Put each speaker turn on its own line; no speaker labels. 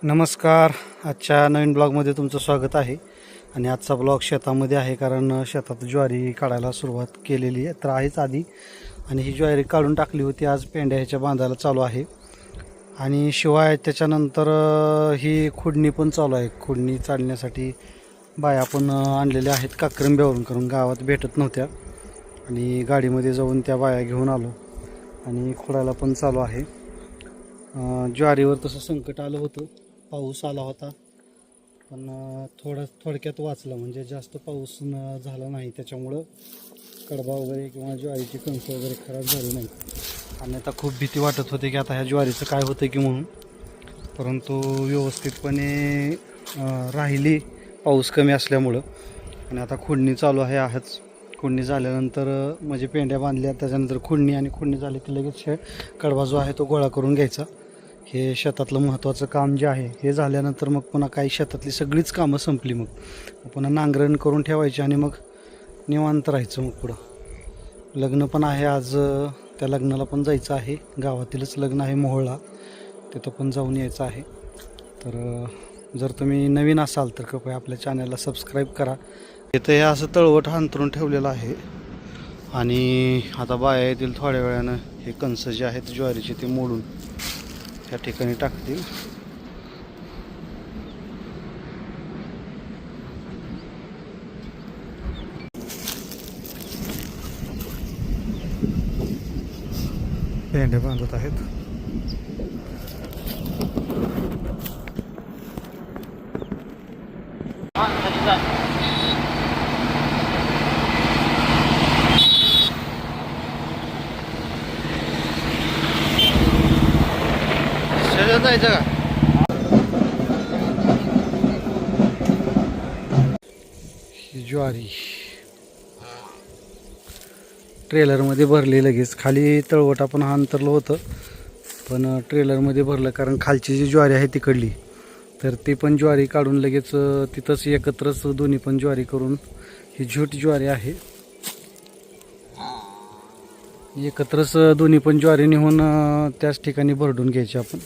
नमस्कार. आजच्या नवीन ब्लॉगमध्ये तुमचं स्वागत आहे. आणि आजचा ब्लॉग शेतामध्ये आहे, कारण शेतात ज्वारी काढायला सुरुवात केलेली आहे तर आहेच आधी. आणि ही ज्वारी काढून टाकली होती, आज पेंड्या ह्याच्या बांधायला चालू आहे. आणि शिवाय त्याच्यानंतर ही खुडणी पण चालू आहे. खुडणी चालण्यासाठी बाया पण आणलेल्या आहेत काक्रंब्यावरून, करून गावात भेटत नव्हत्या आणि गाडीमध्ये जाऊन त्या बाया घेऊन आलो आणि खुडायला पण चालू आहे. ज्वारीवर तसं संकट आलं होतं, पाऊस आला होता पण थोडक्यात वाचला. म्हणजे जास्त पाऊस झाला नाही, त्याच्यामुळं कडबा वगैरे किंवा ज्वारीची कणसं वगैरे खराब झाली नाही. आणि आता खूप भीती वाटत होती की आता ह्या ज्वारीचं काय होतं की म्हणून, परंतु व्यवस्थितपणे राहिली पाऊस कमी असल्यामुळं. आणि आता खुडणी चालू आहेच. खुडणी झाल्यानंतर म्हणजे पेंड्या बांधल्या, त्याच्यानंतर खुडणी, आणि खुडणी झाली की लगेच कडबा जो आहे तो गोळा करून घ्यायचा. हे शेतातलं महत्त्वाचं काम जे आहे हे झाल्यानंतर मग पुन्हा काही शेतातली सगळीच कामं संपली, मग पुन्हा नांगरण करून ठेवायची आणि मग निवांत राहायचं. मग पुढं लग्न पण आहे आज, त्या लग्नाला पण जायचं आहे. गावातीलच लग्न आहे मोहोळला, तिथं पण जाऊन यायचं आहे. तर जर तुम्ही नवीन असाल तर कृपया आपल्या चॅनलला सबस्क्राईब करा. इथं हे असं तळवट अंतरून ठेवलेलं आहे आणि आता बाया येतील थोड्या वेळानं. हे कणस जे आहेत ज्वारीचे ते मोडून त्या ठिकाणी टाकतील. पेंड्या बांधत आहेत. जायचं का? ही ज्वारी ट्रेलरमध्ये भरली लगेच. खाली तळवट आपण अंतरलं होतं पण ट्रेलरमध्ये भरलं, कारण खालची जी ज्वारी आहे तिकडली, तर ती पण ज्वारी काढून लगेच तिथंच एकत्रच दोन्ही पण ज्वारी करून, ही झूट ज्वारी आहे, एकत्रच दोन्ही पण ज्वारी नेऊन त्याच ठिकाणी भरडून घ्यायची आपण.